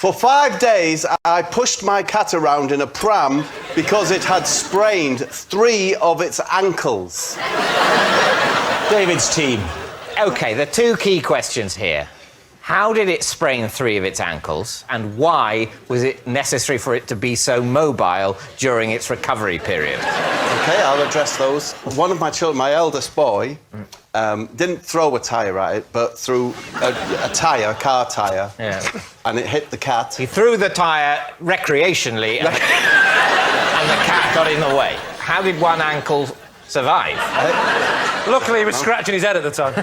For 5 days, I pushed my cat around in a pram because it had sprained 3 of its ankles. David's team. OK, the 2 key questions here. How did it sprain 3 of its ankles, and why was it necessary for it to be so mobile during its recovery period? OK, I'll address those. One of my children, my eldest boy, didn't throw a tyre at it, but threw a car tyre, and it hit the cat. He threw the tyre recreationally, and the cat got in the way. How did one ankle survive? Luckily, he was scratching his head at the time.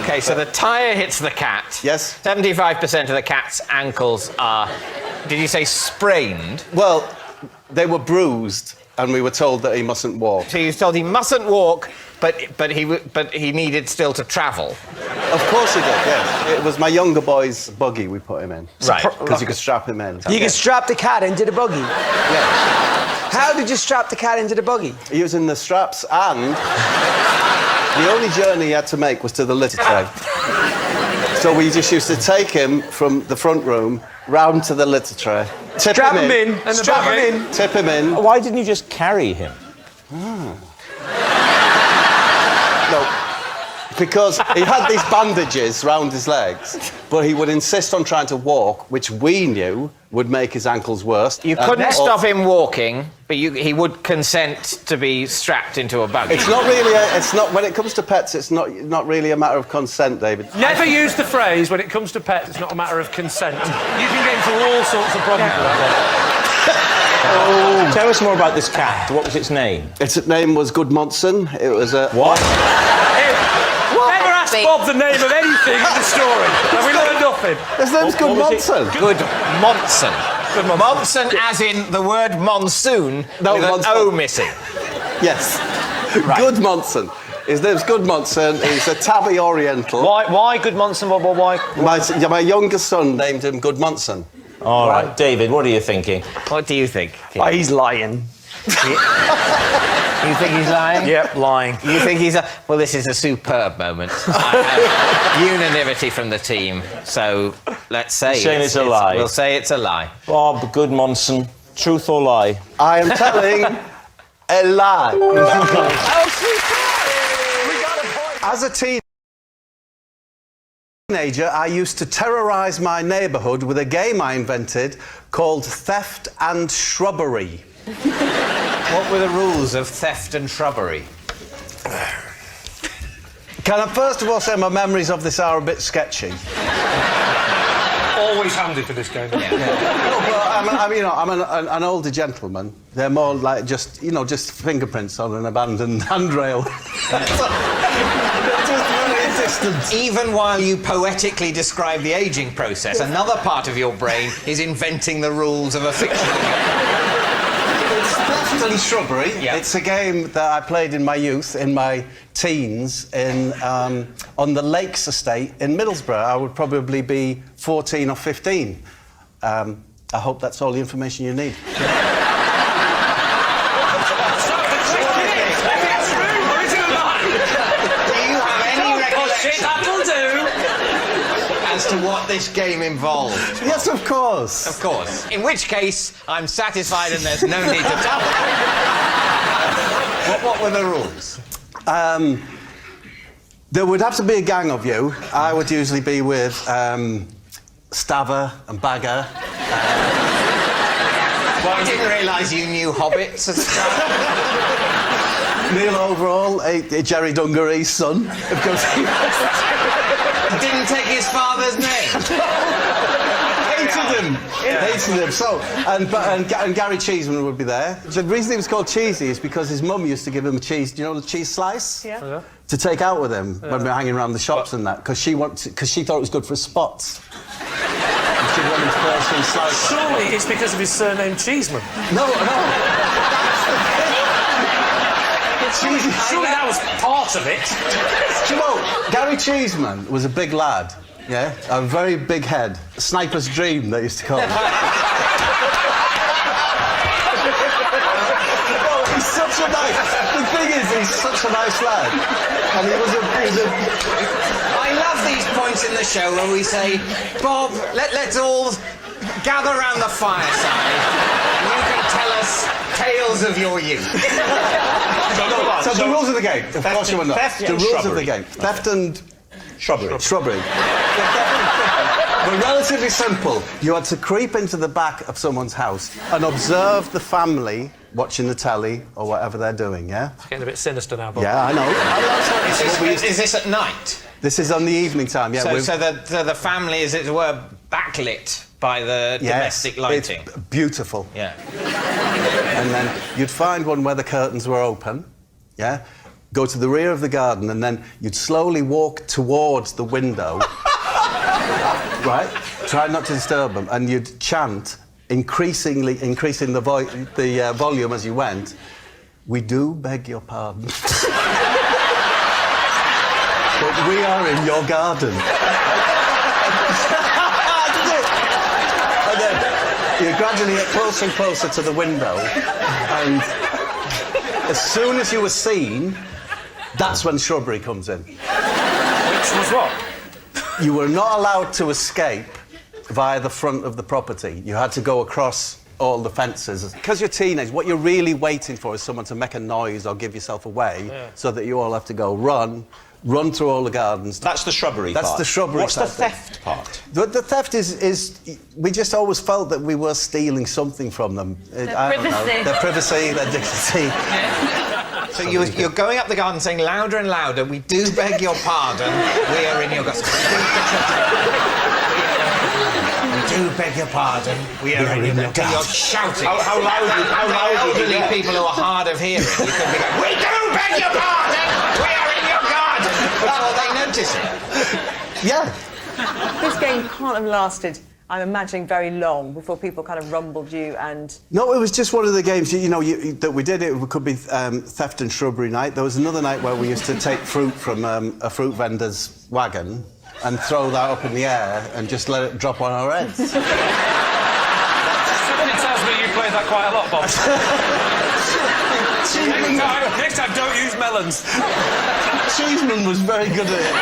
OK, so the tyre hits the cat. Yes. 75% of the cat's ankles are, did you say sprained? Well, they were bruised, and we were told that he mustn't walk. So you were told he mustn't walk, but he needed still to travel. Of course he did, yes. It was my younger boy's buggy we put him in. Right. Because you could strap him in. You could strap the cat into the buggy? Yeah. How did you strap the cat into the buggy? Using the straps, and the only journey he had to make was to the litter tray. So we just used to take him from the front room round to the litter tray. Strap him in. Strap him in. Tip him in. Why didn't you just carry him? No, because he had these bandages round his legs, but he would insist on trying to walk, which we knew would make his ankles worse. You couldn't stop him walking, but he would consent to be strapped into a buggy. It's not really. When it comes to pets, it's not really a matter of consent, David. Never use the phrase, when it comes to pets, it's not a matter of consent. You can get into all sorts of problems with that. Tell us more about this cat. What was its name? Its name was Gudmundsson. It was a... What? Never ask Bob the name of anything in the story, and we learned nothing. His name's Gudmundsson. Gudmundsson. Monson as in the word monsoon with an O missing. Yes. Right. Gudmundsson. His name's Gudmundsson. He's a tabby Oriental. Why Gudmundsson? Why? My youngest son named him Gudmundsson. All right. David, what are you thinking? What do you think? Oh, he's lying. You think he's lying? Yep, lying. You think he's a... Well, this is a superb moment. I have unanimity from the team, so let's say it's a lie. We'll say it's a lie. Bob Gudmundsson, truth or lie? I am telling a lie. As a teenager, I used to terrorise my neighbourhood with a game I invented called Theft and Shrubbery. What were the rules of theft and shrubbery? Can I first of all say my memories of this are a bit sketchy? Always handy for this game. Yeah. Well, I'm an older gentleman. They're more like just fingerprints on an abandoned handrail. Even while you poetically describe the ageing process, another part of your brain is inventing the rules of a fictional game. Theft and Shrubbery. Yeah. It's a game that I played in my youth, in my teens, on the Lakes estate in Middlesbrough. I would probably be 14 or 15. I hope that's all the information you need. As to what this game involved. Yes, of course. Of course. In which case, I'm satisfied and there's no need to tell me. What were the rules? There would have to be a gang of you. I would usually be with Staver and Bagger. I didn't realise you knew hobbits as a child. Neil Overall, Jerry Dungaree's son. Of course, he didn't take his father's name. Hated him. So, and Gary Cheeseman would be there. The reason he was called Cheesy is because his mum used to give him a cheese. Do you know the cheese slice? Yeah. To take out with him when we were hanging around the shops and that, because she thought it was good for spots. And she'd want him to put a cheese slice. Surely it's because of his surname Cheeseman. No. Surely that was part of it. Do you know, Gary Cheeseman was a big lad, yeah? A very big head. A sniper's dream, they used to call him. He's such a nice... The thing is, he's such a nice lad. And he was a... I love these points in the show where we say, Bob, let's all gather round the fireside and you can tell us tales of your youth. So the rules of the game. Of course you will not. Theft The and rules of shrubbery. the game. Theft and Shrubbery. shrubbery. Were relatively simple. You had to creep into the back of someone's house and observe the family watching the telly or whatever they're doing, yeah? It's getting a bit sinister now, Bob. Yeah, I know. Is this at night? This is on the evening time, yeah. So the family, as it were, backlit by the domestic lighting. It's beautiful. Yeah. And then you'd find one where the curtains were open, yeah? Go to the rear of the garden and then you'd slowly walk towards the window, right? Try not to disturb them, and you'd chant, increasing the volume as you went, "We do beg your pardon, but we are in your garden." And then you gradually get closer and closer to the window, and as soon as you were seen, that's when shrubbery comes in. Which was what? You were not allowed to escape via the front of the property. You had to go across all the fences. Because you're teenage, what you're really waiting for is someone to make a noise or give yourself away, so that you all have to go run through all the gardens. That's the shrubbery part. That's the shrubbery What's the part. theft part? The theft is we just always felt that we were stealing something from them. I don't know. privacy. Their privacy, their dignity. So you're going up the garden saying louder and louder, "We do beg your pardon, we are in your garden." We do beg your pardon, we are in your garden. You're shouting. How loud did you Elderly get? people who are hard of hearing, you could be going, "We do beg your pardon, we are in your garden," before they notice it. Yeah. This game can't have lasted, I'm imagining, very long before people kind of rumbled you and... No, it was just one of the games, that we did. It could be theft and shrubbery night. There was another night where we used to take fruit from a fruit vendor's wagon and throw that up in the air and just let it drop on our heads. It tells me you played that quite a lot, Bob. Next time, don't use melons. Cheeseman was very good at it.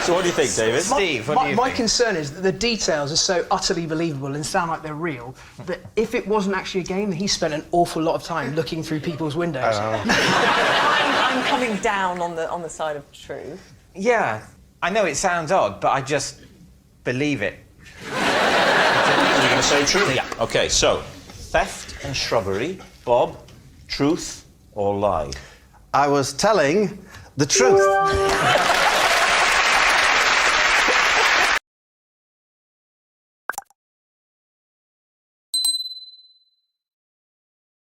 So what do you think, David? Steve, what do you My think? concern is that the details are so utterly believable and sound like they're real that if it wasn't actually a game, he spent an awful lot of time looking through people's windows. I'm coming down on the side of truth. Yeah, I know it sounds odd, but I just believe it. You're going to say truth? Yeah. OK, so, theft and shrubbery. Bob, truth or lie? I was telling the truth.